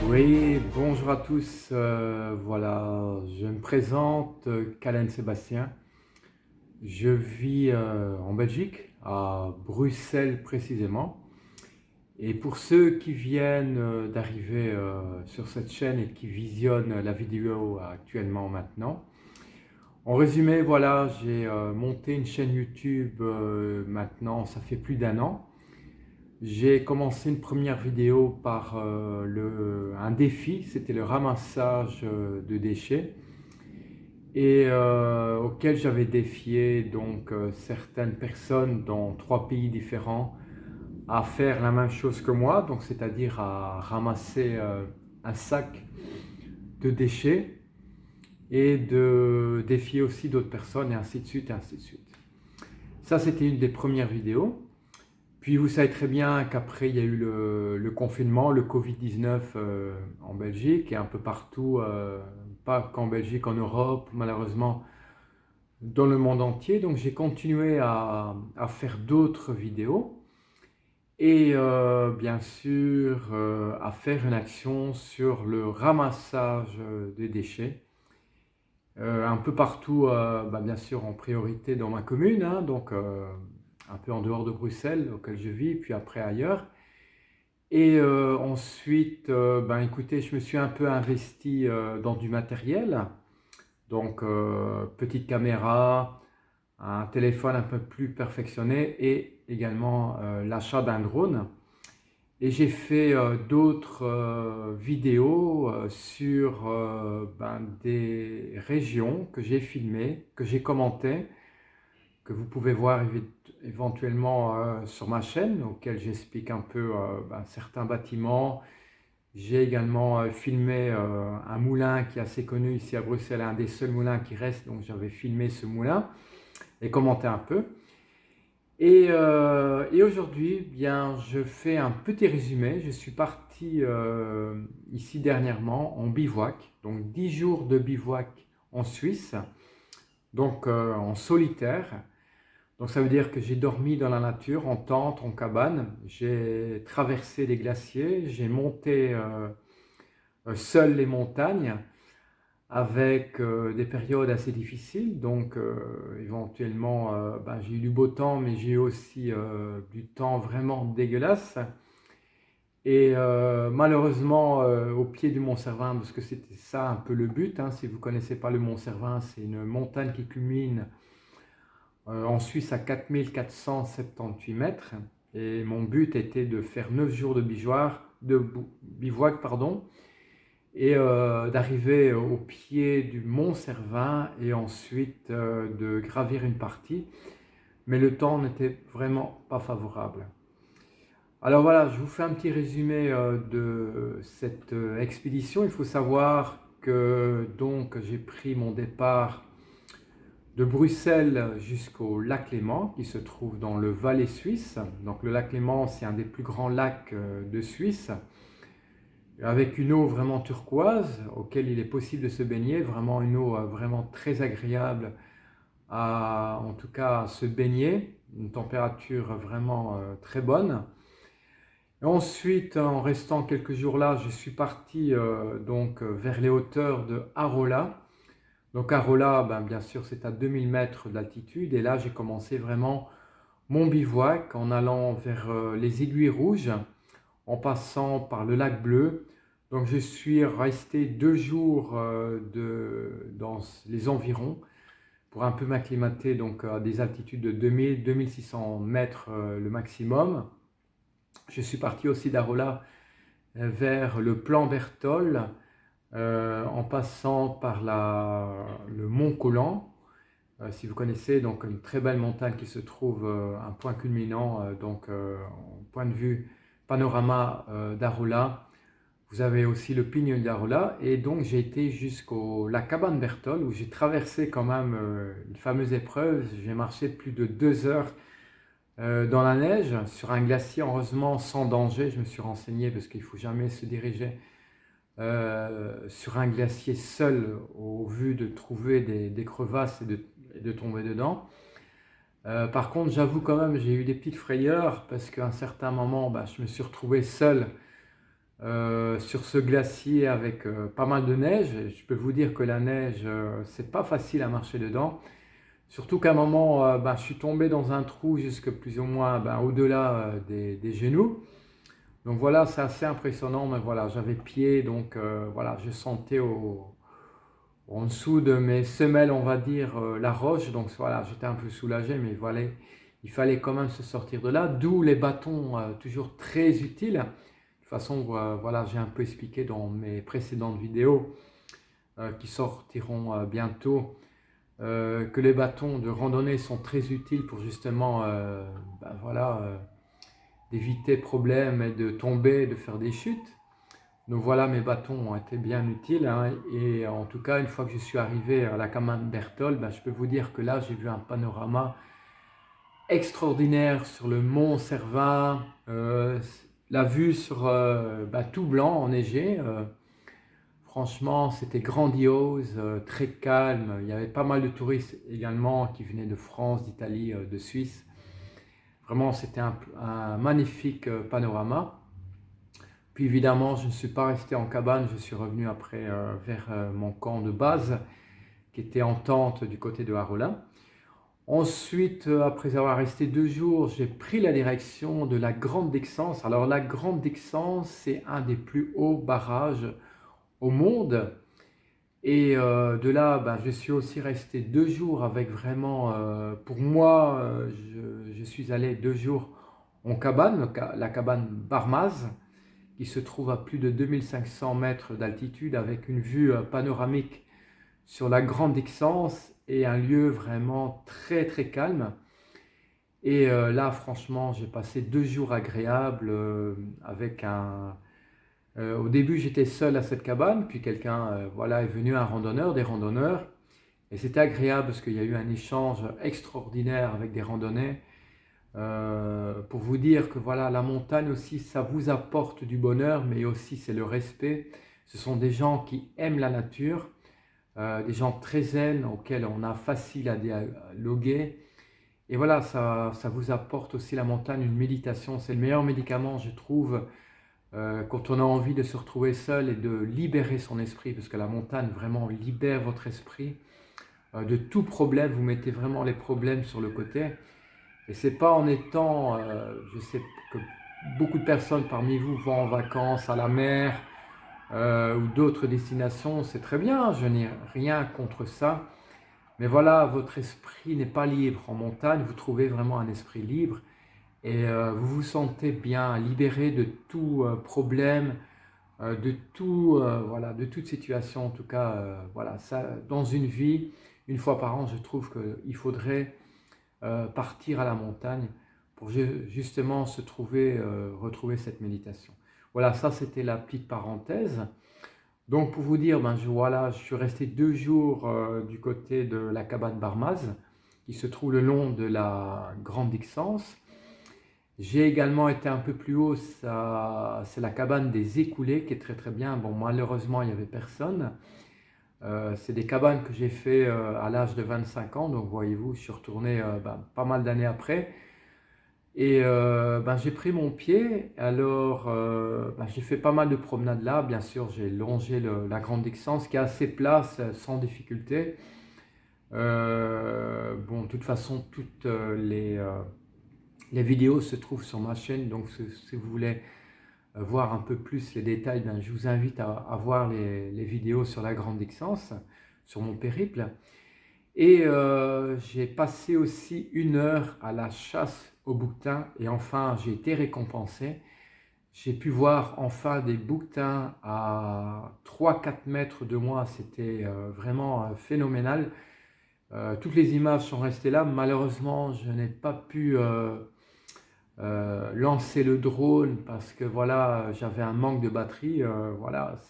Oui, bonjour à tous. Voilà, je me présente, Calen Sébastien. Je vis en Belgique, à Bruxelles précisément. Et pour ceux qui viennent d'arriver sur cette chaîne et qui visionnent la vidéo actuellement maintenant, en résumé, voilà, j'ai monté une chaîne YouTube maintenant, ça fait plus d'1 an. J'ai commencé une première vidéo par un défi, c'était le ramassage de déchets et auquel j'avais défié donc certaines personnes dans 3 pays différents à faire la même chose que moi, donc c'est-à-dire à ramasser un sac de déchets et de défier aussi d'autres personnes et ainsi de suite et ainsi de suite. Ça, c'était une des premières vidéos. Puis vous savez très bien qu'après il y a eu le confinement, le Covid-19 en Belgique et un peu partout, pas qu'en Belgique, en Europe, malheureusement dans le monde entier. Donc j'ai continué à faire d'autres vidéos et bien sûr à faire une action sur le ramassage des déchets. Un peu partout, bien sûr en priorité dans ma commune, hein, donc un peu en dehors de Bruxelles, auquel je vis, puis après ailleurs. Et ensuite, écoutez, je me suis un peu investi dans du matériel, donc petite caméra, un téléphone un peu plus perfectionné et également l'achat d'un drone. Et j'ai fait d'autres vidéos sur des régions que j'ai filmées, que j'ai commentées, que vous pouvez voir éventuellement sur ma chaîne, auquel j'explique un peu certains bâtiments. J'ai également filmé un moulin qui est assez connu ici à Bruxelles, un des seuls moulins qui reste, donc j'avais filmé ce moulin et commenté un peu. Et aujourd'hui, bien, je fais un petit résumé. Je suis parti ici dernièrement en bivouac, donc 10 jours de bivouac en Suisse, donc en solitaire. Donc ça veut dire que j'ai dormi dans la nature, en tente, en cabane. J'ai traversé les glaciers, j'ai monté seul les montagnes avec des périodes assez difficiles. Donc éventuellement, j'ai eu du beau temps, mais j'ai eu aussi du temps vraiment dégueulasse. Et malheureusement, au pied du Mont Cervin, parce que c'était ça un peu le but, hein, si vous ne connaissez pas le Mont Cervin, c'est une montagne qui culmine en Suisse à 4478 mètres. Et mon but était de faire 9 jours de bivouac, pardon, et d'arriver au pied du Mont Cervin et ensuite de gravir une partie. Mais le temps n'était vraiment pas favorable. Alors voilà, je vous fais un petit résumé de cette expédition. Il faut savoir que donc j'ai pris mon départ de Bruxelles jusqu'au lac Léman, qui se trouve dans le Valais suisse. Donc le lac Léman, c'est un des plus grands lacs de Suisse, avec une eau vraiment turquoise, auquel il est possible de se baigner, vraiment une eau vraiment très agréable en tout cas à se baigner, une température vraiment très bonne. Et ensuite, en restant quelques jours là, je suis parti donc vers les hauteurs de Arolla. Donc Arolla, bien sûr, c'est à 2000 mètres d'altitude. Et là, j'ai commencé vraiment mon bivouac en allant vers les Aiguilles Rouges, en passant par le lac Bleu. Donc je suis resté 2 jours dans les environs pour un peu m'acclimater donc à des altitudes de 2000-2600 mètres le maximum. Je suis parti aussi d'Arola vers le plan Berthold en passant par le mont Collant. Si vous connaissez, donc une très belle montagne qui se trouve un point culminant, en point de vue panorama d'Arola. Vous avez aussi le Pignol d'Arola et donc j'ai été jusqu'à la cabane Berthold où j'ai traversé quand même une fameuse épreuve. J'ai marché plus de 2 heures dans la neige sur un glacier, heureusement sans danger. Je me suis renseigné parce qu'il ne faut jamais se diriger sur un glacier seul au vu de trouver des crevasses et de tomber dedans. Par contre, j'avoue quand même, j'ai eu des petites frayeurs parce qu'à un certain moment, je me suis retrouvé seul sur ce glacier avec pas mal de neige. Et je peux vous dire que la neige, c'est pas facile à marcher dedans. Surtout qu'à un moment, je suis tombé dans un trou jusque plus ou moins au-delà des genoux. Donc voilà, c'est assez impressionnant, mais voilà, j'avais pied, donc voilà, je sentais en dessous de mes semelles, on va dire, la roche. Donc voilà, j'étais un peu soulagé, mais voilà, il fallait quand même se sortir de là. D'où les bâtons, toujours très utiles. De toute façon, voilà, j'ai un peu expliqué dans mes précédentes vidéos qui sortiront bientôt que les bâtons de randonnée sont très utiles pour justement, voilà, d'éviter problèmes et de tomber, de faire des chutes. Donc voilà, mes bâtons ont été bien utiles, hein. Et en tout cas, une fois que je suis arrivé à la cabane Berthold, je peux vous dire que là, j'ai vu un panorama extraordinaire sur le mont Cervin, la vue sur tout blanc, enneigé. Franchement, c'était grandiose, très calme. Il y avait pas mal de touristes également qui venaient de France, d'Italie, de Suisse. Vraiment, c'était un magnifique panorama. Puis évidemment, je ne suis pas resté en cabane, je suis revenu après vers mon camp de base qui était en tente du côté de Harola. Ensuite, après avoir resté 2 jours, j'ai pris la direction de la Grande Dixence. Alors la Grande Dixence, c'est un des plus hauts barrages au monde. Et de là, je suis aussi resté 2 jours avec vraiment, pour moi, je suis allé 2 jours en cabane, la cabane Barmaz, qui se trouve à plus de 2500 mètres d'altitude avec une vue panoramique sur la Grande Dixence et un lieu vraiment très très calme. Et là, franchement, j'ai passé 2 jours agréables au début, j'étais seul à cette cabane, puis quelqu'un voilà, est venu, un randonneur, des randonneurs. Et c'était agréable parce qu'il y a eu un échange extraordinaire avec des randonnées. Pour vous dire que voilà, la montagne aussi, ça vous apporte du bonheur, mais aussi c'est le respect. Ce sont des gens qui aiment la nature, des gens très zen auxquels on a facile à dialoguer. Et voilà, ça vous apporte aussi la montagne, une méditation. C'est le meilleur médicament, je trouve, quand on a envie de se retrouver seul et de libérer son esprit, parce que la montagne vraiment libère votre esprit de tout problème. Vous mettez vraiment les problèmes sur le côté. Et c'est pas en étant, je sais que beaucoup de personnes parmi vous vont en vacances à la mer ou d'autres destinations, c'est très bien, je n'ai rien contre ça. Mais voilà, votre esprit n'est pas libre. En montagne, vous trouvez vraiment un esprit libre et vous vous sentez bien libéré de tout problème, voilà, de toute situation. En tout cas, voilà, ça, dans une vie, une fois par an, je trouve qu'il faudrait partir à la montagne pour justement retrouver cette méditation. Voilà, ça c'était la petite parenthèse. Donc pour vous dire, voilà, je suis resté 2 jours du côté de la cabane Barmaz, qui se trouve le long de la Grande Dixence. J'ai également été un peu plus haut, c'est la cabane des Écoulés, qui est très très bien. Bon, malheureusement, il n'y avait personne. C'est des cabanes que j'ai fait à l'âge de 25 ans, donc voyez-vous, je suis retourné pas mal d'années après. Et j'ai pris mon pied, alors j'ai fait pas mal de promenades là, bien sûr j'ai longé la Grande Dixence qui est assez place sans difficulté. Bon, de toute façon, toutes les vidéos se trouvent sur ma chaîne, donc si vous voulez voir un peu plus les détails, ben, je vous invite à voir les vidéos sur la Grande Dixence, sur mon périple. Et j'ai passé aussi 1 heure à la chasse aux bouquetins et enfin j'ai été récompensé. J'ai pu voir enfin des bouquetins à 3-4 mètres de moi, c'était vraiment phénoménal. Toutes les images sont restées là. Malheureusement, je n'ai pas pu lancer le drone parce que voilà, j'avais un manque de batterie. Voilà,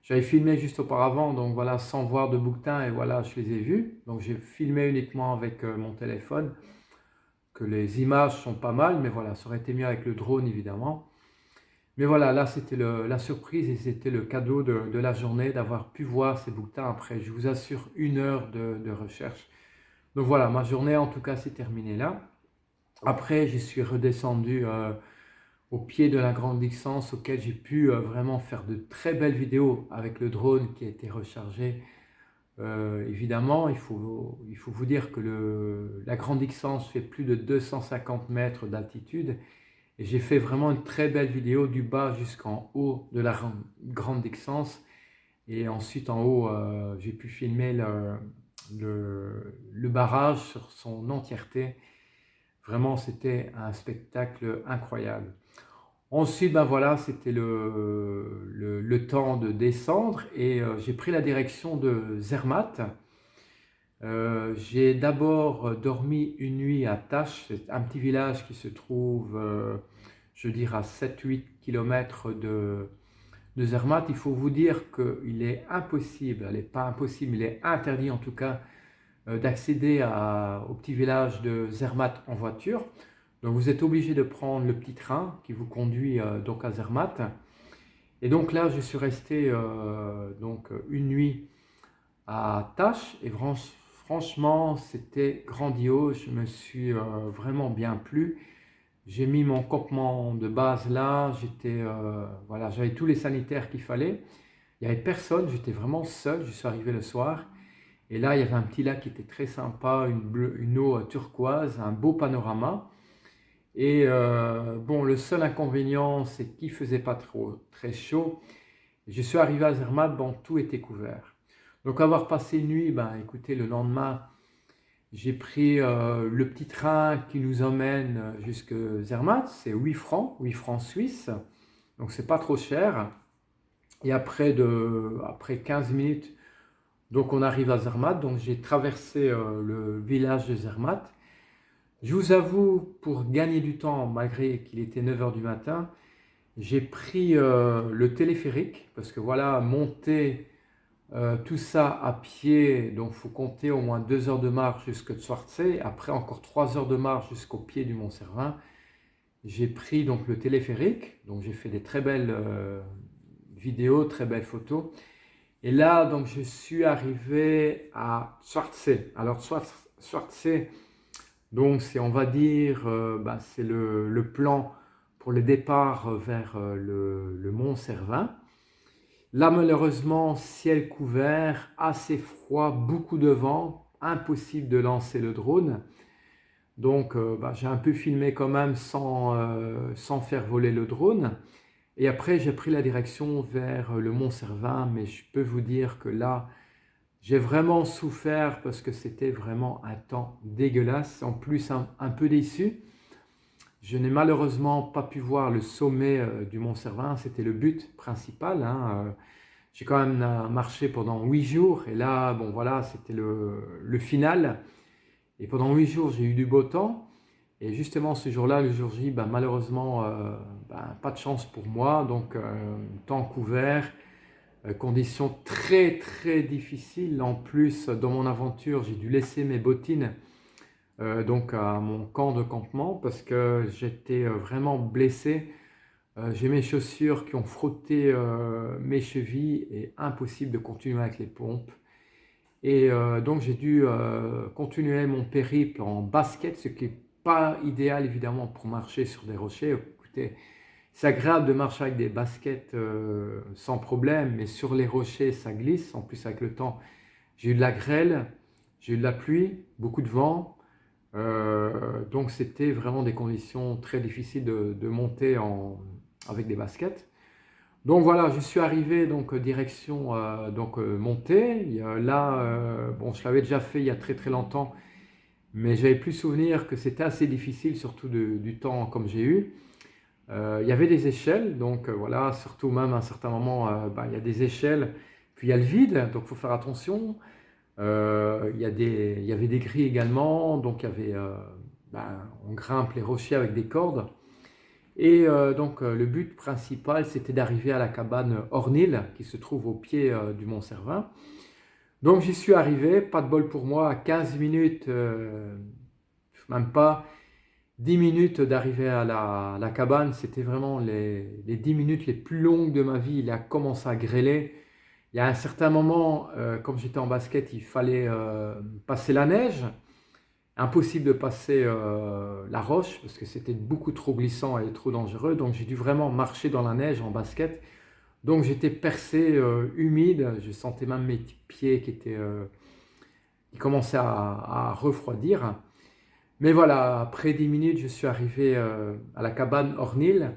j'avais filmé juste auparavant, donc voilà, sans voir de bouquetins et voilà, je les ai vus. Donc j'ai filmé uniquement avec mon téléphone, que les images sont pas mal, mais voilà, ça aurait été mieux avec le drone évidemment. Mais voilà, là c'était la surprise et c'était le cadeau de la journée d'avoir pu voir ces bouquetins après, je vous assure, 1 heure de recherche. Donc voilà, ma journée en tout cas s'est terminée là. Après, je suis redescendu au pied de la Grande Dixence auquel j'ai pu vraiment faire de très belles vidéos avec le drone qui a été rechargé. Évidemment, il faut vous dire que la Grande Dixence fait plus de 250 mètres d'altitude et j'ai fait vraiment une très belle vidéo du bas jusqu'en haut de la Grande Dixence et ensuite en haut j'ai pu filmer le barrage sur son entièreté. Vraiment c'était un spectacle incroyable. Ensuite, ben voilà, c'était le temps de descendre et j'ai pris la direction de Zermatt. J'ai d'abord dormi une nuit à Taches, c'est un petit village qui se trouve, je dirais, à 7-8 km de Zermatt. Il faut vous dire qu'il est impossible, elle n'est pas impossible, il est interdit en tout cas d'accéder au petit village de Zermatt en voiture. Donc vous êtes obligé de prendre le petit train qui vous conduit donc à Zermatt. Et donc là, je suis resté donc une nuit à Taches et franchement, c'était grandiose. Je me suis vraiment bien plu. J'ai mis mon campement de base là. Voilà, j'avais tous les sanitaires qu'il fallait. Il n'y avait personne, j'étais vraiment seul. Je suis arrivé le soir. Et là, il y avait un petit lac qui était très sympa, une eau turquoise, un beau panorama. Et bon, le seul inconvénient, c'est qu'il ne faisait pas très chaud. Je suis arrivé à Zermatt, bon, tout était couvert. Donc, avoir passé une nuit, ben, écoutez, le lendemain, j'ai pris le petit train qui nous emmène jusque Zermatt. C'est 8 francs, 8 francs suisses. Donc, c'est pas trop cher. Et après 15 minutes, donc on arrive à Zermatt. Donc, j'ai traversé le village de Zermatt. Je vous avoue, pour gagner du temps, malgré qu'il était 9 heures du matin, j'ai pris le téléphérique, parce que voilà, monter tout ça à pied, donc il faut compter au moins 2 heures de marche jusqu'à Schwarzsee, après encore 3 heures de marche jusqu'au pied du Mont Cervin. J'ai pris donc le téléphérique, donc j'ai fait des très belles vidéos, très belles photos. Et là, donc je suis arrivé à Schwarzsee. Alors Schwarzsee, donc c'est, on va dire, c'est le plan pour le départ vers le Mont Cervin. Là, malheureusement, ciel couvert, assez froid, beaucoup de vent, impossible de lancer le drone. Donc, j'ai un peu filmé quand même sans faire voler le drone. Et après, j'ai pris la direction vers le Mont Cervin, mais je peux vous dire que là, j'ai vraiment souffert parce que c'était vraiment un temps dégueulasse. En plus, un peu déçu. Je n'ai malheureusement pas pu voir le sommet du Mont Cervin. C'était le but principal, hein. J'ai quand même marché pendant 8 jours. Et là, bon voilà, c'était le final. Et pendant 8 jours, j'ai eu du beau temps. Et justement, ce jour-là, le jour J, malheureusement, pas de chance pour moi. Donc, temps couvert. Conditions très très difficiles. En plus, dans mon aventure, j'ai dû laisser mes bottines donc à mon camp de campement parce que j'étais vraiment blessé. J'ai mes chaussures qui ont frotté mes chevilles et impossible de continuer avec les pompes. Et donc j'ai dû continuer mon périple en basket, ce qui n'est pas idéal évidemment pour marcher sur des rochers. Écoutez, c'est agréable de marcher avec des baskets sans problème, mais sur les rochers, ça glisse. En plus, avec le temps, j'ai eu de la grêle, j'ai eu de la pluie, beaucoup de vent. Donc, c'était vraiment des conditions très difficiles de monter avec des baskets. Donc voilà, je suis arrivé donc direction montée. Là, bon, je l'avais déjà fait il y a très très longtemps, mais j'avais plus souvenir que c'était assez difficile, surtout du temps comme j'ai eu. Il y avait des échelles, donc voilà, surtout même à un certain moment, il y a des échelles, puis il y a le vide, donc il faut faire attention. Il y avait des grilles également, donc on grimpe les rochers avec des cordes. Et le but principal, c'était d'arriver à la cabane Ornil, qui se trouve au pied du Mont Cervin. Donc j'y suis arrivé, pas de bol pour moi, à 15 minutes, même pas 10 minutes d'arriver à la cabane. C'était vraiment les 10 minutes les plus longues de ma vie. Il a commencé à grêler. Il y a un certain moment, comme j'étais en basket, il fallait passer la neige. Impossible de passer la roche parce que c'était beaucoup trop glissant et trop dangereux. Donc j'ai dû vraiment marcher dans la neige en basket. Donc j'étais percé, humide. Je sentais même mes pieds qui commençaient à refroidir. Mais voilà, après 10 minutes, je suis arrivé à la cabane Ornil.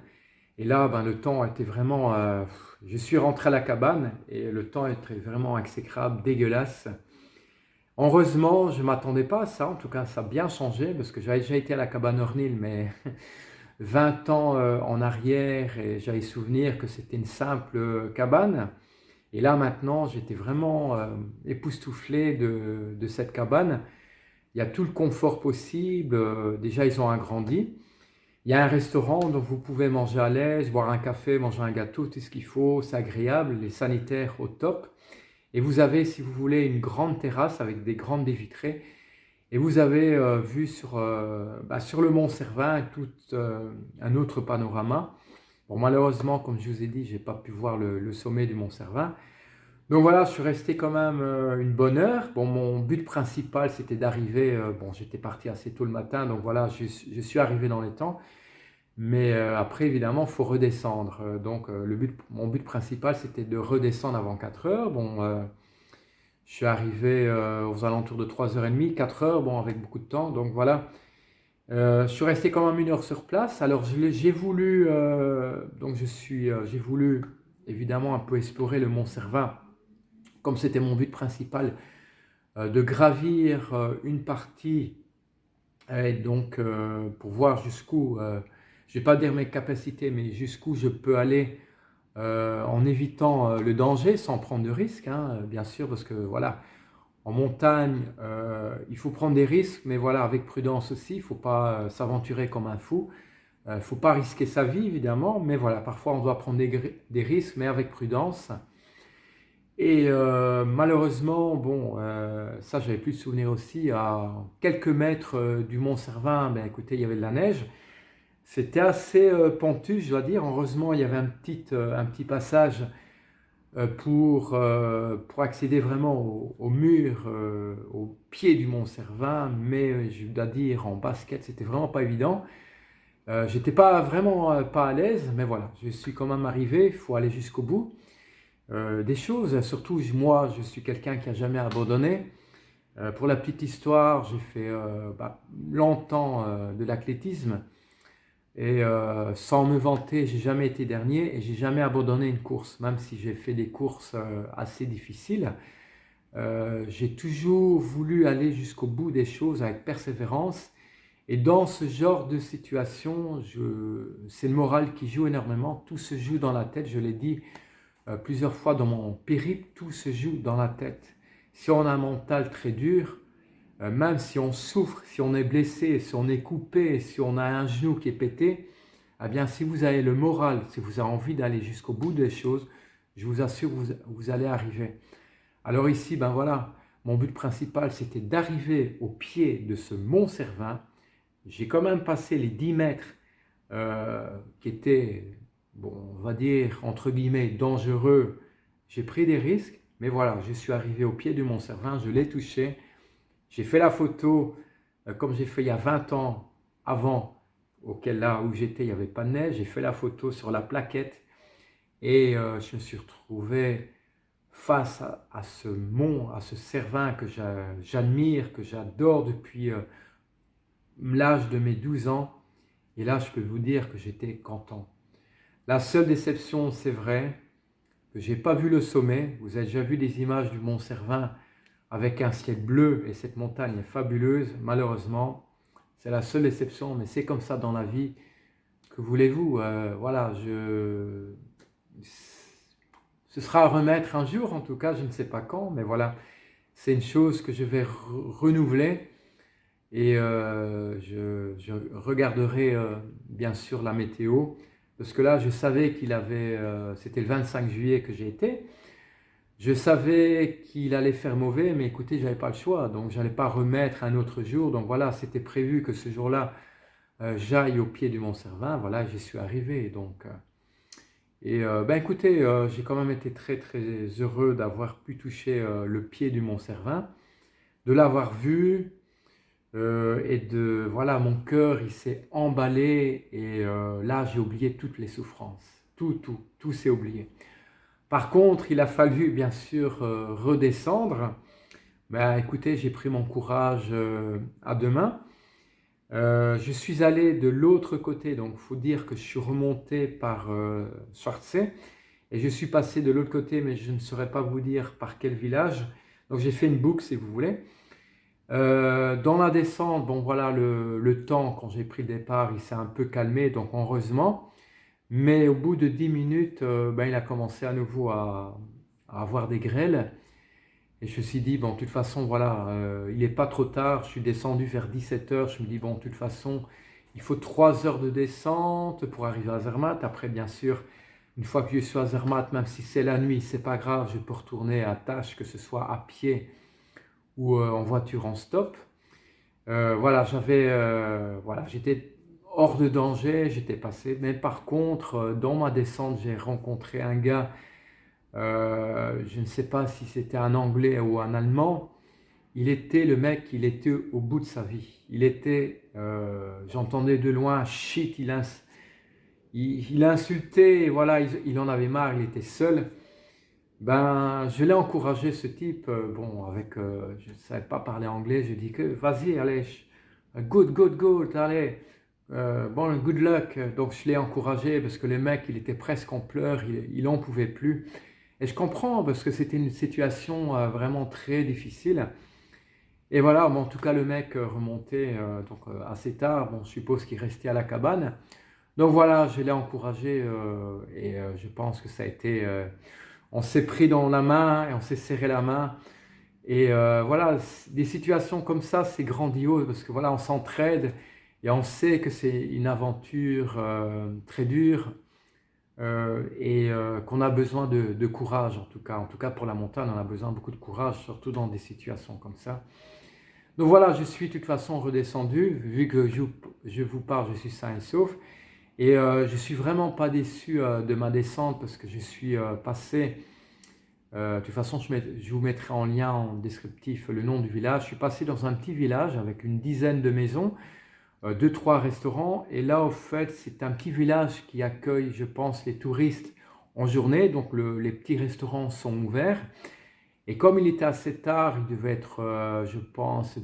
Et là, le temps était vraiment... je suis rentré à la cabane et le temps était vraiment exécrable, dégueulasse. Heureusement, je ne m'attendais pas à ça. En tout cas, ça a bien changé parce que j'avais déjà été à la cabane Ornil, mais 20 ans en arrière et j'avais souvenir que c'était une simple cabane. Et là, maintenant, j'étais vraiment époustouflé de cette cabane. Il y a tout le confort possible. Déjà, ils ont agrandi. Il y a un restaurant dont vous pouvez manger à l'aise, boire un café, manger un gâteau, tout ce qu'il faut. C'est agréable. Les sanitaires au top. Et vous avez, si vous voulez, une grande terrasse avec des grandes baies vitrées. Et vous avez vue sur le Mont Cervin tout un autre panorama. Bon, malheureusement, comme je vous ai dit, je n'ai pas pu voir le sommet du Mont Cervin. Donc voilà, je suis resté quand même une bonne heure. Bon, mon but principal, c'était d'arriver. Bon, j'étais parti assez tôt le matin, donc voilà, je suis arrivé dans les temps. Mais après, évidemment, il faut redescendre. Mon but principal, c'était de redescendre avant 4 heures. Bon, je suis arrivé aux alentours de 3h30, 4 heures, bon, avec beaucoup de temps. Donc voilà, je suis resté quand même une heure sur place. Alors j'ai voulu, j'ai voulu évidemment un peu explorer le Mont Cervin, comme c'était mon but principal, de gravir une partie, et donc pour voir jusqu'où, je ne vais pas dire mes capacités, mais jusqu'où je peux aller en évitant le danger sans prendre de risques, hein, bien sûr, parce que voilà, en montagne, il faut prendre des risques, mais voilà, avec prudence aussi, il ne faut pas s'aventurer comme un fou. Il ne faut pas risquer sa vie, évidemment, mais voilà, parfois on doit prendre des risques, mais avec prudence. Et malheureusement, bon, ça j'avais plus de souvenirs aussi, à quelques mètres du Mont Cervin, ben écoutez, il y avait de la neige. C'était assez pentu, je dois dire. Heureusement, il y avait un petit passage pour accéder vraiment au mur, au pied du Mont Cervin, mais je dois dire, en basket, c'était vraiment pas évident. J'étais pas vraiment pas à l'aise, mais voilà, je suis quand même arrivé, il faut aller jusqu'au bout des choses. Surtout, moi, je suis quelqu'un qui a jamais abandonné. Pour la petite histoire, j'ai fait longtemps de l'athlétisme. Et sans me vanter, j'ai jamais été dernier et j'ai jamais abandonné une course, même si j'ai fait des courses assez difficiles. J'ai toujours voulu aller jusqu'au bout des choses avec persévérance. Et dans ce genre de situation, c'est le moral qui joue énormément. Tout se joue dans la tête, je l'ai dit plusieurs fois dans mon périple, tout se joue dans la tête. Si on a un mental très dur, même si on souffre, si on est blessé, si on est coupé, si on a un genou qui est pété, eh bien, si vous avez le moral, si vous avez envie d'aller jusqu'au bout des choses, je vous assure que vous allez arriver. Alors ici, ben voilà, mon but principal, c'était d'arriver au pied de ce Mont Cervin. J'ai quand même passé les 10 mètres qui étaient, bon, on va dire, entre guillemets, dangereux. J'ai pris des risques, mais voilà, je suis arrivé au pied du Mont Cervin, je l'ai touché. J'ai fait la photo comme j'ai fait il y a 20 ans avant, auquel là où j'étais, il n'y avait pas de neige. J'ai fait la photo sur la plaquette et je me suis retrouvé face à ce mont, à ce Cervin que j'admire, que j'adore depuis l'âge de mes 12 ans. Et là, je peux vous dire que j'étais content. La seule déception, c'est vrai, que j'ai pas vu le sommet. Vous avez déjà vu des images du Mont Cervin avec un ciel bleu et cette montagne est fabuleuse. Malheureusement, c'est la seule déception, mais c'est comme ça dans la vie. Que voulez-vous? Voilà, ce sera à remettre un jour, en tout cas, je ne sais pas quand, mais voilà, c'est une chose que je vais renouveler et je regarderai bien sûr la météo, parce que là, je savais qu'il avait, c'était le 25 juillet que j'ai été, je savais qu'il allait faire mauvais, mais écoutez, j'avais pas le choix, donc j'allais pas remettre un autre jour, donc voilà, c'était prévu que ce jour-là, j'aille au pied du Mont Cervin, voilà, j'y suis arrivé, donc... ben écoutez, j'ai quand même été très très heureux d'avoir pu toucher le pied du Mont Cervin, de l'avoir vu et de voilà, mon cœur il s'est emballé et là j'ai oublié toutes les souffrances, tout s'est oublié. Par contre, il a fallu bien sûr redescendre. Ben écoutez, j'ai pris mon courage à deux mains. Je suis allé de l'autre côté, donc il faut dire que je suis remonté par Schwarzsee et je suis passé de l'autre côté, mais je ne saurais pas vous dire par quel village. Donc j'ai fait une boucle si vous voulez. Dans la descente, bon voilà, le temps quand j'ai pris le départ, il s'est un peu calmé, donc heureusement. Mais au bout de 10 minutes, ben, il a commencé à nouveau à avoir des grêles. Et je me suis dit, bon, de toute façon, voilà, il n'est pas trop tard. Je suis descendu vers 17 heures. Je me dis, bon, de toute façon, il faut 3 heures de descente pour arriver à Zermatt. Après, bien sûr, une fois que je suis à Zermatt, même si c'est la nuit, c'est pas grave, je peux retourner à Tâche, que ce soit à pied ou en voiture en stop. Voilà, voilà, j'étais hors de danger, j'étais passé. Mais par contre, dans ma descente, j'ai rencontré un gars, je ne sais pas si c'était un Anglais ou un Allemand. Le mec, il était au bout de sa vie. J'entendais de loin, shit, il insultait, voilà, il en avait marre, il était seul. Ben, je l'ai encouragé, ce type, bon, je ne savais pas parler anglais, je dis que, vas-y, allez, good, allez, bon, good luck. Donc, je l'ai encouragé parce que le mec, il était presque en pleurs, il en pouvait plus. Et je comprends parce que c'était une situation vraiment très difficile. Et voilà, bon, en tout cas, le mec remontait assez tard, bon, je suppose qu'il restait à la cabane. Donc voilà, je l'ai encouragé et je pense que ça a été... on s'est pris dans la main et on s'est serré la main. Et voilà, des situations comme ça, c'est grandiose parce que voilà, on s'entraide et on sait que c'est une aventure très dure et qu'on a besoin de courage en tout cas. En tout cas pour la montagne, on a besoin de beaucoup de courage, surtout dans des situations comme ça. Donc voilà, je suis de toute façon redescendu, vu que je vous parle, je suis sain et sauf. Et je suis vraiment pas déçu de ma descente parce que je suis passé, de toute façon je vous mettrai en lien en descriptif le nom du village. Je suis passé dans un petit village avec une dizaine de maisons, deux, trois restaurants. Et là, au fait, c'est un petit village qui accueille, je pense, les touristes en journée. Donc les petits restaurants sont ouverts. Et comme il était assez tard, il devait être, je pense,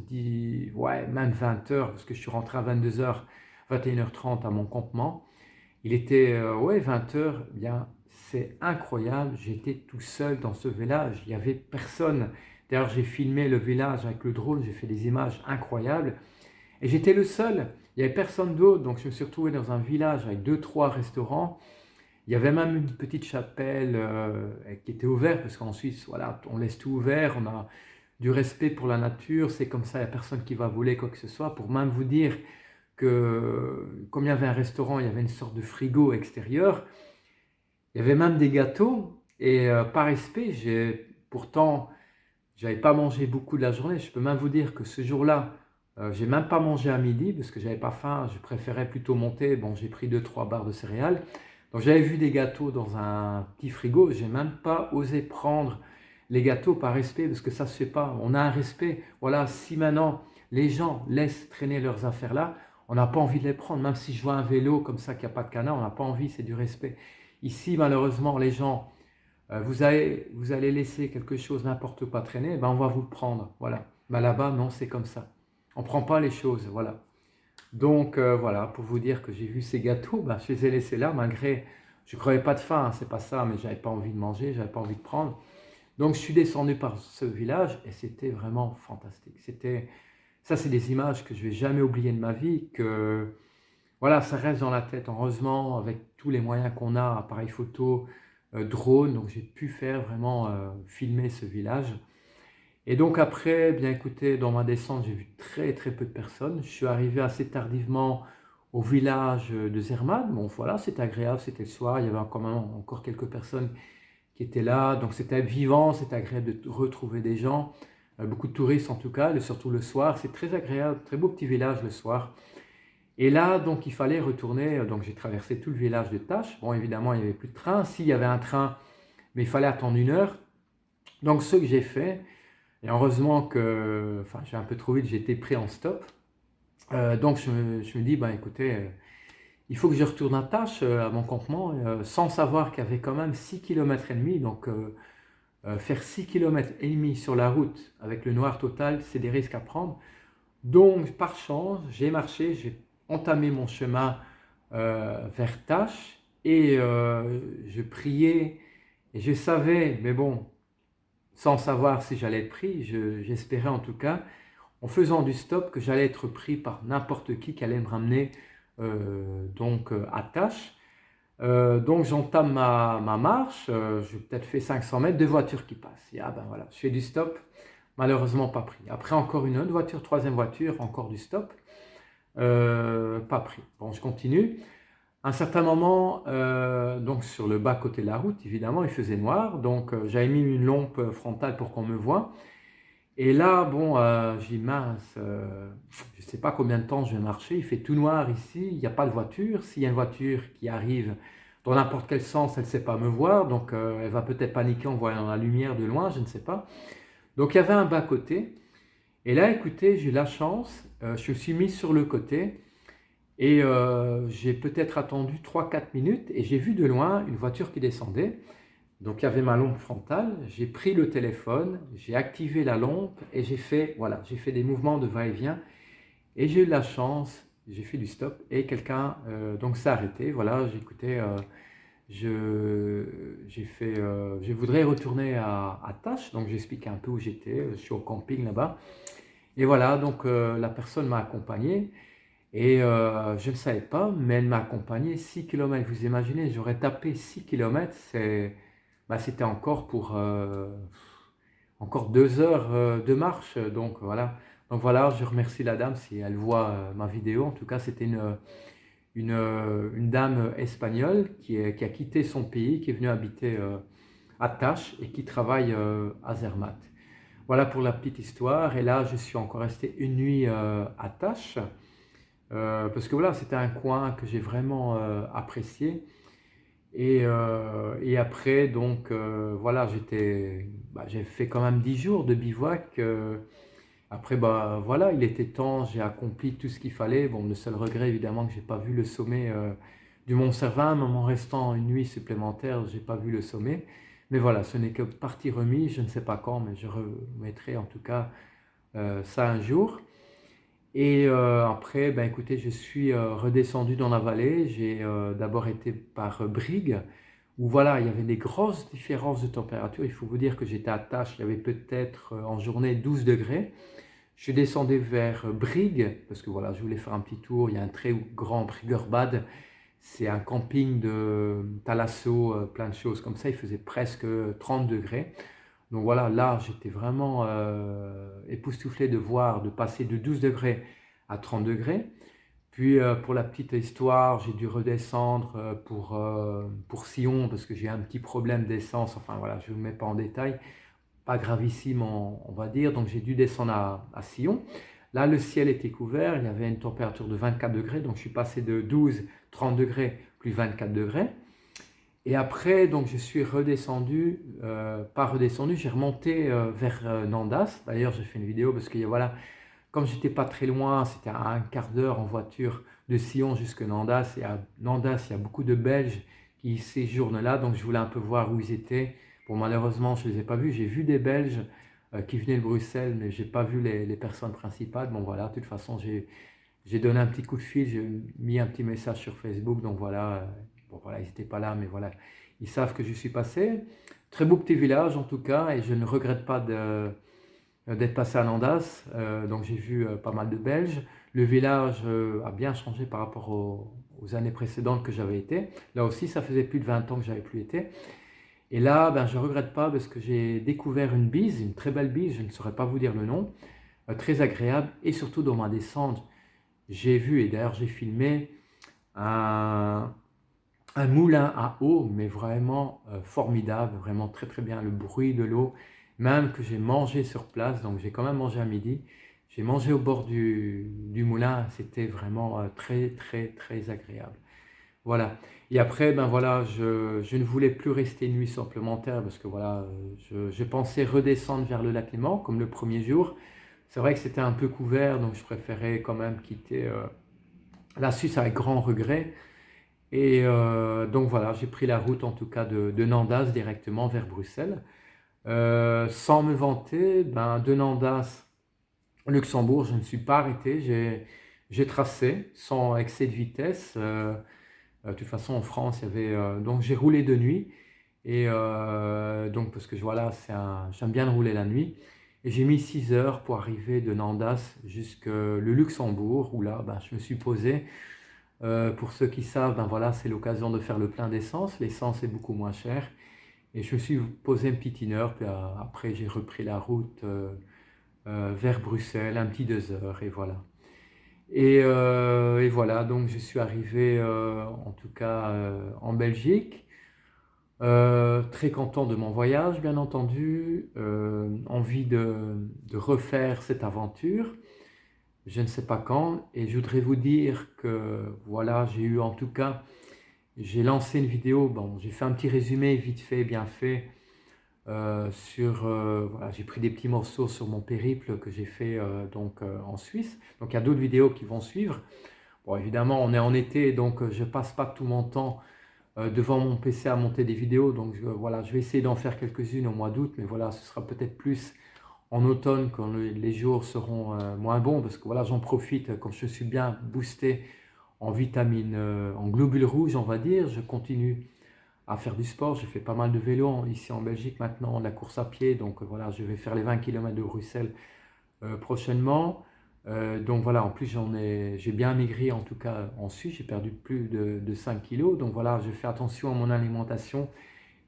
ouais, même 20 heures, parce que je suis rentré à 22 heures, 21h30 à mon campement. Il était, ouais, 20 heures. Eh bien, c'est incroyable, j'étais tout seul dans ce village, il n'y avait personne. D'ailleurs, j'ai filmé le village avec le drone, j'ai fait des images incroyables. Et j'étais le seul, il n'y avait personne d'autre, donc je me suis retrouvé dans un village avec deux, trois restaurants. Il y avait même une petite chapelle qui était ouverte, parce qu'en Suisse, voilà, on laisse tout ouvert, on a du respect pour la nature, c'est comme ça, il n'y a personne qui va voler quoi que ce soit. Pour même vous dire que, comme il y avait un restaurant, il y avait une sorte de frigo extérieur, il y avait même des gâteaux, et par respect, pourtant, j'avais pas mangé beaucoup de la journée, je peux même vous dire que ce jour-là, j'ai même pas mangé à midi, parce que j'avais pas faim, je préférais plutôt monter, bon, j'ai pris 2-3 barres de céréales. Donc j'avais vu des gâteaux dans un petit frigo, j'ai même pas osé prendre les gâteaux par respect parce que ça se fait pas. On a un respect. Voilà, si maintenant les gens laissent traîner leurs affaires là, on n'a pas envie de les prendre. Même si je vois un vélo comme ça qui a pas de canard, on n'a pas envie, c'est du respect. Ici, malheureusement, les gens, vous allez laisser quelque chose, n'importe quoi traîner, ben on va vous le prendre. Voilà. Ben là-bas, non, c'est comme ça. On prend pas les choses. Voilà. Donc voilà, pour vous dire que j'ai vu ces gâteaux, ben, je les ai laissés là malgré Je ne crevais pas de faim, hein, c'est pas ça, mais j'avais pas envie de manger, j'avais pas envie de prendre. Donc je suis descendu par ce village et c'était vraiment fantastique. Ça, c'est des images que je vais jamais oublier de ma vie, que voilà, ça reste dans la tête. Heureusement, avec tous les moyens qu'on a, appareil photo, drone, donc j'ai pu faire vraiment filmer ce village. Et donc après, bien écoutez, dans ma descente, j'ai vu très très peu de personnes. Je suis arrivé assez tardivement au village de Zermatt. Bon, voilà, c'était agréable, c'était le soir, il y avait quand même encore quelques personnes qui étaient là, donc c'était vivant, c'était agréable de retrouver des gens, beaucoup de touristes en tout cas, et surtout le soir, c'est très agréable, très beau petit village le soir. Et là, donc il fallait retourner, donc j'ai traversé tout le village de Taches. Bon, évidemment, il n'y avait plus de train, s'il y avait un train, mais il fallait attendre 1 heure. Donc ce que j'ai fait, et heureusement que, enfin j'ai un peu trop vite, j'ai été pris en stop. Donc je me dis, ben écoutez, il faut que je retourne à Taches, à mon campement, sans savoir qu'il y avait quand même 6 km et demi, donc faire 6 km et demi sur la route avec le noir total, c'est des risques à prendre. Donc, par chance, j'ai marché, j'ai entamé mon chemin vers Taches et je priais et je savais, mais bon, sans savoir si j'allais être pris, j'espérais en tout cas, en faisant du stop, que j'allais être pris par n'importe qui allait me ramener à Taches. Donc j'entame ma marche, j'ai peut-être fait 500 mètres, 2 voitures qui passent. Et ah ben voilà, je fais du stop, malheureusement pas pris. Après encore une autre voiture, troisième voiture, encore du stop, pas pris. Bon, je continue. À un certain moment, donc sur le bas côté de la route, évidemment, il faisait noir, donc j'avais mis une lampe frontale pour qu'on me voie. Et là, bon, je dis mince, je ne sais pas combien de temps je vais marcher, il fait tout noir ici, il n'y a pas de voiture. S'il y a une voiture qui arrive dans n'importe quel sens, elle ne sait pas me voir, donc elle va peut-être paniquer en voyant la lumière de loin, je ne sais pas. Donc il y avait un bas-côté, et là, écoutez, j'ai eu la chance, je me suis mis sur le côté, et j'ai peut-être attendu 3 4 minutes, et j'ai vu de loin une voiture qui descendait. Donc il y avait ma lampe frontale, j'ai pris le téléphone, j'ai activé la lampe et voilà, j'ai fait des mouvements de va-et-vient et j'ai eu de la chance, j'ai fait du stop et quelqu'un donc s'est arrêté. Voilà, j'écoutais, je voudrais retourner à Taches, donc j'expliquais un peu où j'étais, je suis au camping là-bas. Et voilà, donc la personne m'a accompagné et je ne savais pas, mais elle m'a accompagné 6 km. Vous imaginez, j'aurais tapé 6 km, c'était encore pour encore 2 heures de marche. Donc voilà. Donc voilà, je remercie la dame si elle voit ma vidéo. En tout cas, c'était une dame espagnole qui a quitté son pays, qui est venue habiter à Taches et qui travaille à Zermatt. Voilà pour la petite histoire. Et là, je suis encore resté une nuit à Taches. Parce que voilà, c'était un coin que j'ai vraiment apprécié. Et après, donc voilà, j'ai fait quand même 10 jours de bivouac. Après, bah voilà, il était temps, j'ai accompli tout ce qu'il fallait. Bon, le seul regret, évidemment, que j'ai pas vu le sommet du Mont Cervin, même en restant une nuit supplémentaire, j'ai pas vu le sommet. Mais voilà, ce n'est que partie remise, je ne sais pas quand, mais je remettrai en tout cas ça un jour. Et après, ben écoutez, je suis redescendu dans la vallée. J'ai d'abord été par Brigue, où voilà, il y avait des grosses différences de température. Il faut vous dire que j'étais à Taches, il y avait peut-être en journée 12 degrés. Je suis descendu vers Brigue, parce que voilà, je voulais faire un petit tour. Il y a un très grand Briguerbad. C'est un camping de thalasso, plein de choses comme ça. Il faisait presque 30 degrés. Donc voilà, là, j'étais vraiment époustouflé de voir, de passer de 12 degrés à 30 degrés. Puis pour la petite histoire, j'ai dû redescendre pour Sion parce que j'ai un petit problème d'essence. Enfin voilà, je ne vous mets pas en détail, pas gravissime on va dire. Donc j'ai dû descendre à Sion. Là, le ciel était couvert, il y avait une température de 24 degrés. Donc je suis passé de 12, 30 degrés plus 24 degrés. Et après, donc, je suis redescendu, pas redescendu, j'ai remonté vers Nandas. D'ailleurs, j'ai fait une vidéo parce que voilà, comme j'étais pas très loin, c'était à un quart d'heure en voiture de Sion jusque Nandas. Et à Nandas, il y a beaucoup de Belges qui séjournent là, donc je voulais un peu voir où ils étaient. Bon, malheureusement, je ne les ai pas vus. J'ai vu des Belges qui venaient de Bruxelles, mais j'ai pas vu les personnes principales. Bon, voilà, de toute façon, j'ai donné un petit coup de fil, j'ai mis un petit message sur Facebook, donc voilà. Bon, voilà, ils n'étaient pas là, mais voilà, ils savent que je suis passé. Très beau petit village en tout cas, et je ne regrette pas d'être passé à Nandas. Donc j'ai vu pas mal de Belges. Le village a bien changé par rapport aux années précédentes que j'avais été. Là aussi, ça faisait plus de 20 ans que j'avais plus été. Et là, ben, je ne regrette pas parce que j'ai découvert une bise, une très belle bise, je ne saurais pas vous dire le nom, très agréable. Et surtout dans ma descente, j'ai vu, et d'ailleurs j'ai filmé, un, un moulin à eau, mais vraiment formidable, vraiment très très bien, le bruit de l'eau, même que j'ai mangé sur place, donc j'ai quand même mangé à midi. J'ai mangé au bord du moulin, c'était vraiment très très très agréable. Voilà. Et après, ben voilà, je ne voulais plus rester une nuit supplémentaire parce que voilà, je pensais redescendre vers le lac Léman comme le premier jour. C'est vrai que c'était un peu couvert, donc je préférais quand même quitter la Suisse avec grand regret. Et donc voilà, j'ai pris la route en tout cas de Nandas directement vers Bruxelles. Sans me vanter, ben, de Nandas, Luxembourg, je ne suis pas arrêté, j'ai tracé sans excès de vitesse. De toute façon, en France, il y avait. Donc, j'ai roulé de nuit. Et donc, parce que voilà, j'aime bien rouler la nuit. Et j'ai mis 6 heures pour arriver de Nandas jusqu'au Luxembourg, où là, ben, je me suis posé. Pour ceux qui savent, ben voilà, c'est l'occasion de faire le plein d'essence. L'essence est beaucoup moins chère. Et je me suis posé une petite 1 heure. Puis après, j'ai repris la route vers Bruxelles, un petit 2 heures. Et voilà. Et voilà, donc je suis arrivé en tout cas en Belgique. Très content de mon voyage, bien entendu. Envie de refaire cette aventure. Je ne sais pas quand. Et je voudrais vous dire que voilà, j'ai eu en tout cas, j'ai lancé une vidéo. Bon, j'ai fait un petit résumé vite fait, bien fait. Voilà, j'ai pris des petits morceaux sur mon périple que j'ai fait en Suisse. Donc il y a d'autres vidéos qui vont suivre. Bon, évidemment, on est en été, donc je passe pas tout mon temps devant mon PC à monter des vidéos. Donc voilà, je vais essayer d'en faire quelques-unes au mois d'août, mais voilà, ce sera peut-être plus en automne quand les jours seront moins bons, parce que voilà, j'en profite, comme je suis bien boosté en vitamines, en globules rouges, on va dire. Je continue à faire du sport. Je fais pas mal de vélo ici en Belgique maintenant, de la course à pied. Donc voilà, je vais faire les 20 km de Bruxelles prochainement. Donc voilà, en plus j'ai bien maigri en tout cas en Suisse, j'ai perdu plus de 5 kilos. Donc voilà, je fais attention à mon alimentation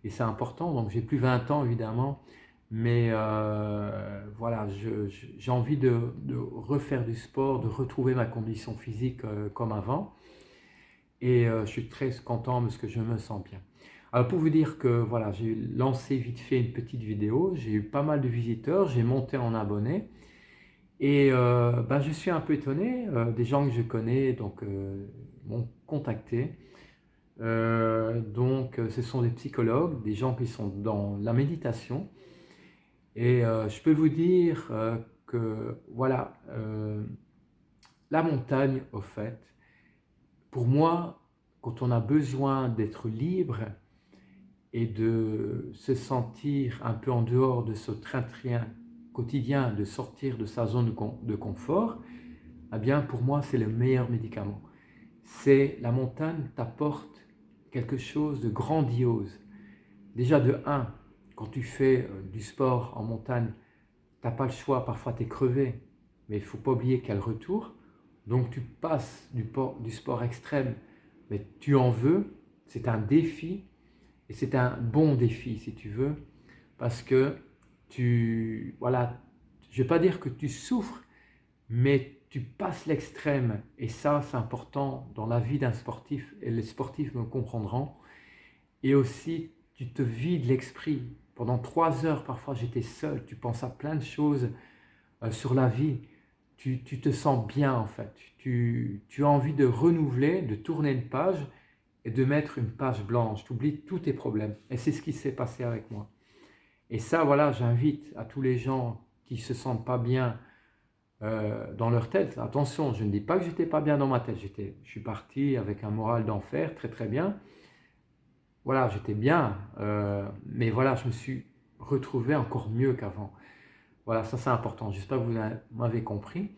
et c'est important. Donc j'ai plus 20 ans évidemment, mais voilà, j'ai envie de refaire du sport, de retrouver ma condition physique comme avant. Et je suis très content parce que je me sens bien. Alors pour vous dire que voilà, j'ai lancé vite fait une petite vidéo, j'ai eu pas mal de visiteurs, j'ai monté en abonnés. Et ben, je suis un peu étonné, des gens que je connais donc, m'ont contacté. Donc ce sont des psychologues, des gens qui sont dans la méditation. Et je peux vous dire que voilà, la montagne, au fait, pour moi, quand on a besoin d'être libre et de se sentir un peu en dehors de ce train-train quotidien, de sortir de sa zone de confort, eh bien pour moi c'est le meilleur médicament. C'est la montagne t'apporte quelque chose de grandiose. Déjà de un, quand tu fais du sport en montagne, tu n'as pas le choix, parfois tu es crevé, mais il ne faut pas oublier qu'il y a le retour. Donc tu passes du sport extrême, mais tu en veux, c'est un défi, et c'est un bon défi si tu veux, parce que voilà, je ne vais pas dire que tu souffres, mais tu passes l'extrême, et ça c'est important dans la vie d'un sportif, et les sportifs me comprendront. Et aussi tu te vides l'esprit. Pendant 3 heures parfois j'étais seul, tu penses à plein de choses sur la vie, tu te sens bien en fait, tu as envie de renouveler, de tourner une page et de mettre une page blanche, tu oublies tous tes problèmes, et c'est ce qui s'est passé avec moi. Et ça voilà, j'invite à tous les gens qui se sentent pas bien dans leur tête. Attention, je ne dis pas que j'étais pas bien dans ma tête. Je suis parti avec un moral d'enfer, très très bien. Voilà, j'étais bien, mais voilà, je me suis retrouvé encore mieux qu'avant. Voilà, ça c'est important. J'espère que vous m'avez compris.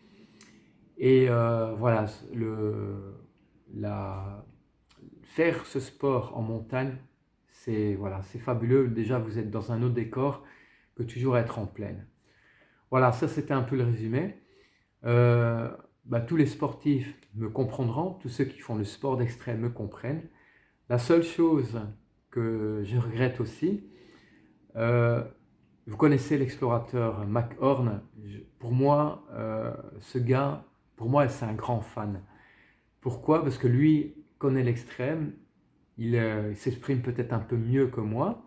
Et voilà, la, faire ce sport en montagne, c'est voilà, c'est fabuleux. Déjà, vous êtes dans un autre décor que toujours être en plaine. Voilà, ça c'était un peu le résumé. Euh, Tous les sportifs me comprendront, tous ceux qui font le sport d'extrême me comprennent. La seule chose que je regrette aussi, euh, vous connaissez l'explorateur McHorn. Pour moi, ce gars, pour moi, c'est un grand fan. Pourquoi? Parce que lui connaît l'extrême, il s'exprime peut-être un peu mieux que moi,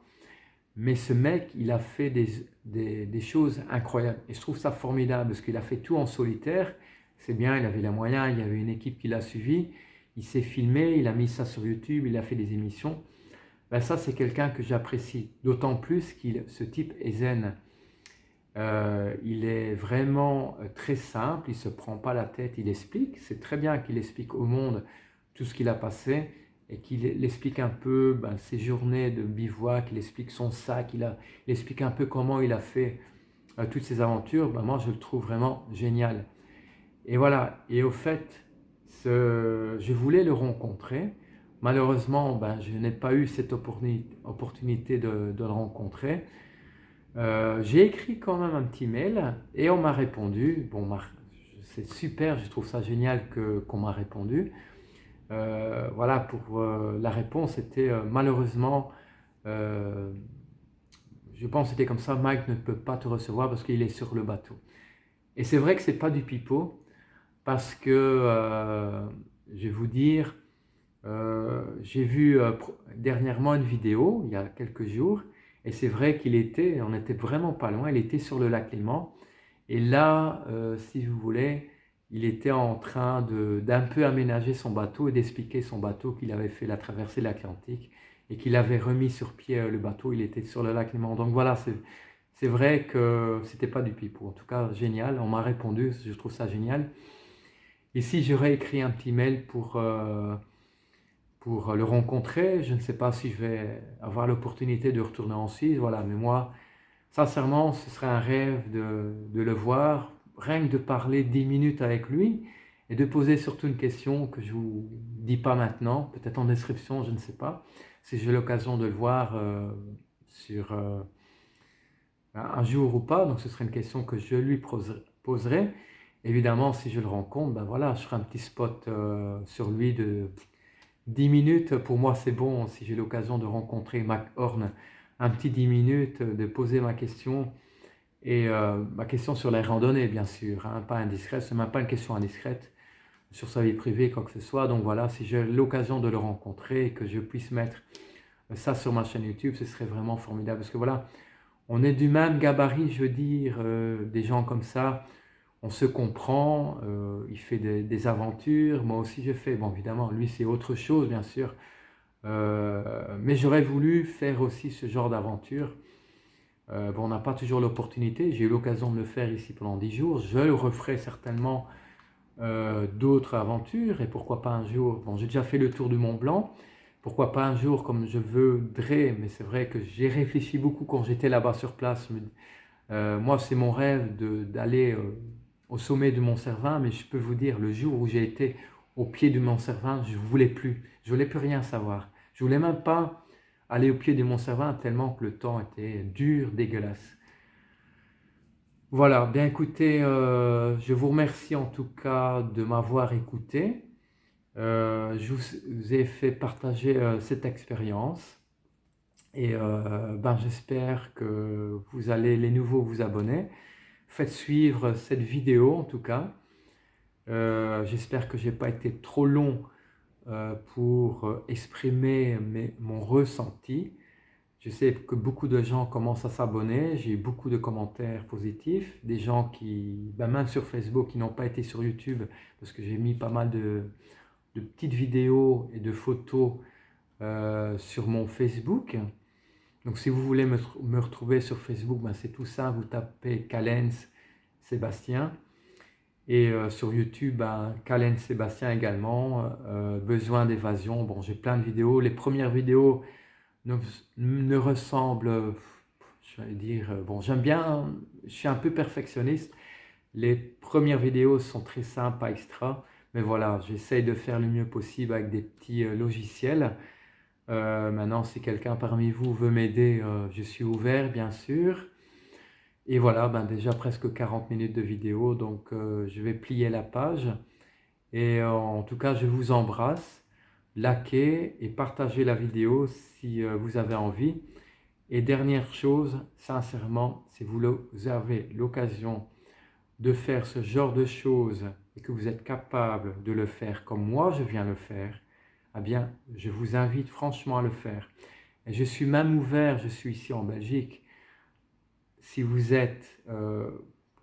mais ce mec, il a fait des choses incroyables. Et je trouve ça formidable parce qu'il a fait tout en solitaire. C'est bien, il avait les moyens, il y avait une équipe qui l'a suivi. Il s'est filmé, il a mis ça sur YouTube, il a fait des émissions. Ben ça, c'est quelqu'un que j'apprécie. D'autant plus que ce type est zen. Il est vraiment très simple, il ne se prend pas la tête, il explique. C'est très bien qu'il explique au monde tout ce qu'il a passé et qu'il explique un peu ses journées de bivouac, il explique son sac, il explique un peu comment il a fait toutes ses aventures. Moi, je le trouve vraiment génial. Et voilà, et au fait, je voulais le rencontrer. Malheureusement, je n'ai pas eu cette opportunité de le rencontrer. J'ai écrit quand même un petit mail et on m'a répondu. Bon, c'est super, je trouve ça génial qu'on m'a répondu. Voilà, pour la réponse était malheureusement, euh, je pense que c'était comme ça, Mike ne peut pas te recevoir parce qu'il est sur le bateau. Et c'est vrai que c'est pas du pipeau parce que, je vais vous dire, j'ai vu dernièrement une vidéo, il y a quelques jours, et c'est vrai on était vraiment pas loin, il était sur le lac Léman, et là, si vous voulez, il était en train d'un peu aménager son bateau et d'expliquer son bateau qu'il avait fait la traversée de l'Atlantique et qu'il avait remis sur pied le bateau, il était sur le lac Léman. Donc voilà, c'est vrai que c'était pas du pipeau, en tout cas génial, on m'a répondu, je trouve ça génial. Ici, j'aurais écrit un petit mail pour le rencontrer. Je ne sais pas si je vais avoir l'opportunité de retourner en Suisse, voilà. Mais moi, sincèrement, ce serait un rêve de le voir, rien que de parler 10 minutes avec lui et de poser surtout une question que je ne vous dis pas maintenant, peut-être en description, je ne sais pas, si j'ai l'occasion de le voir sur un jour ou pas. Donc ce serait une question que je lui poserai. Évidemment, si je le rencontre, voilà, je ferai un petit spot sur lui de 10 minutes. Pour moi, c'est bon si j'ai l'occasion de rencontrer McHorn, un petit 10 minutes, de poser ma question. Et ma question sur les randonnées, bien sûr, hein, pas indiscrète, c'est même pas une question indiscrète sur sa vie privée, quoi que ce soit. Donc voilà, si j'ai l'occasion de le rencontrer et que je puisse mettre ça sur ma chaîne YouTube, ce serait vraiment formidable. Parce que voilà, on est du même gabarit, je veux dire, des gens comme ça, on se comprend, il fait des aventures, moi aussi je fais, bon évidemment, lui c'est autre chose bien sûr, mais j'aurais voulu faire aussi ce genre d'aventure. On n'a pas toujours l'opportunité, j'ai eu l'occasion de le faire ici pendant 10 jours, je le referai certainement d'autres aventures, et pourquoi pas un jour, bon j'ai déjà fait le tour du Mont Blanc, pourquoi pas un jour comme je voudrais, mais c'est vrai que j'ai réfléchi beaucoup quand j'étais là-bas sur place. Moi, c'est mon rêve d'aller au sommet du Mont Cervin, mais je peux vous dire, le jour où j'ai été au pied du Mont Cervin, je voulais plus rien savoir. Je voulais même pas aller au pied du Mont Cervin tellement que le temps était dur, dégueulasse. Voilà, bien écoutez, je vous remercie en tout cas de m'avoir écouté. Je vous ai fait partager cette expérience et j'espère que vous allez les nouveaux vous abonner. Faites suivre cette vidéo en tout cas. J'espère que je n'ai pas été trop long pour exprimer mon ressenti. Je sais que beaucoup de gens commencent à s'abonner. J'ai eu beaucoup de commentaires positifs. Des gens qui, même sur Facebook, qui n'ont pas été sur YouTube parce que j'ai mis pas mal de petites vidéos et de photos sur mon Facebook. Donc si vous voulez me retrouver sur Facebook, c'est tout ça, vous tapez Callens Sébastien. Et sur YouTube, Callens Sébastien également, besoin d'évasion. Bon, j'ai plein de vidéos. Les premières vidéos ne ressemblent, je vais dire, bon, j'aime bien, je suis un peu perfectionniste. Les premières vidéos sont très simples, pas extra. Mais voilà, j'essaye de faire le mieux possible avec des petits logiciels. Maintenant, si quelqu'un parmi vous veut m'aider, je suis ouvert, bien sûr. Et voilà, ben déjà presque 40 minutes de vidéo, donc je vais plier la page. Et en tout cas, je vous embrasse. Likez et partagez la vidéo si vous avez envie. Et dernière chose, sincèrement, si vous avez l'occasion de faire ce genre de choses et que vous êtes capable de le faire comme moi je viens le faire, eh bien, je vous invite franchement à le faire. Et je suis même ouvert, je suis ici en Belgique. Si vous êtes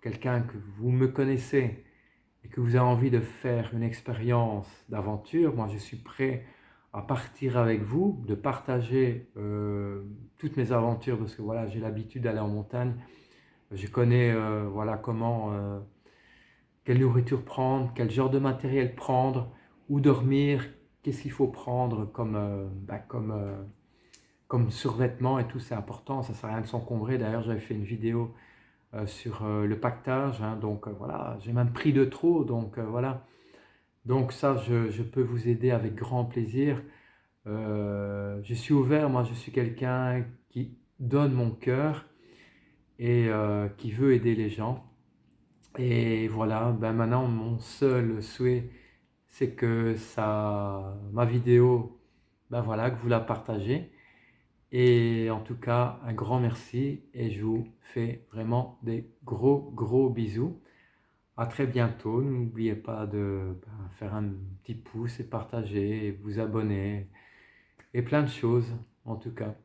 quelqu'un que vous me connaissez et que vous avez envie de faire une expérience d'aventure, moi je suis prêt à partir avec vous, de partager toutes mes aventures parce que voilà, j'ai l'habitude d'aller en montagne. Je connais voilà comment, quelle nourriture prendre, quel genre de matériel prendre, où dormir, qu'est-ce qu'il faut prendre comme survêtement et tout, c'est important, ça ne sert à rien de s'encombrer. D'ailleurs, j'avais fait une vidéo sur le pactage, hein, donc voilà, j'ai même pris de trop, donc voilà. Donc ça, je peux vous aider avec grand plaisir. Je suis ouvert, moi je suis quelqu'un qui donne mon cœur et qui veut aider les gens. Et voilà, ben maintenant mon seul souhait, c'est que ma vidéo, ben voilà, que vous la partagez. Et en tout cas, un grand merci et je vous fais vraiment des gros gros bisous. À très bientôt. N'oubliez pas de faire un petit pouce et partager et vous abonner et plein de choses en tout cas.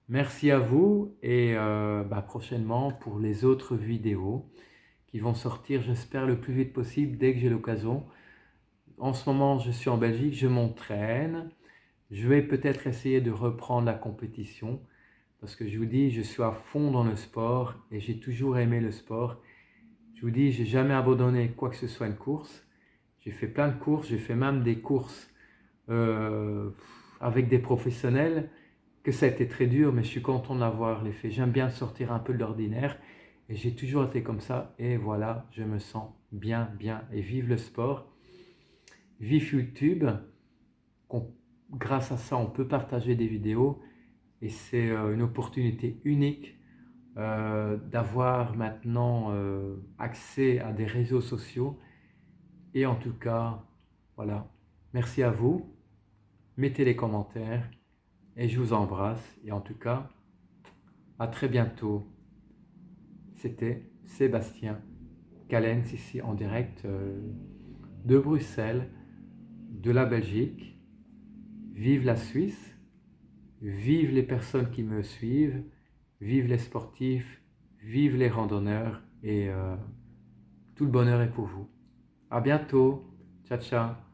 Merci à vous et prochainement pour les autres vidéos qui vont sortir, j'espère le plus vite possible dès que j'ai l'occasion. En ce moment, je suis en Belgique, je m'entraîne. Je vais peut-être essayer de reprendre la compétition parce que je vous dis, je suis à fond dans le sport et j'ai toujours aimé le sport. Je vous dis, j'ai jamais abandonné quoi que ce soit une course. J'ai fait plein de courses, j'ai fait même des courses euh, avec des professionnels, que ça a été très dur, mais je suis content de l'avoir fait. J'aime bien sortir un peu de l'ordinaire et j'ai toujours été comme ça. Et voilà, je me sens bien, bien. Et vive le sport, vive YouTube. Grâce à ça, on peut partager des vidéos et c'est une opportunité unique d'avoir maintenant accès à des réseaux sociaux. Et en tout cas, voilà, merci à vous. Mettez les commentaires et je vous embrasse. Et en tout cas, à très bientôt. C'était Sébastien Callens ici en direct de Bruxelles, de la Belgique. Vive la Suisse, vive les personnes qui me suivent, vive les sportifs, vive les randonneurs et tout le bonheur est pour vous. À bientôt. Ciao, ciao.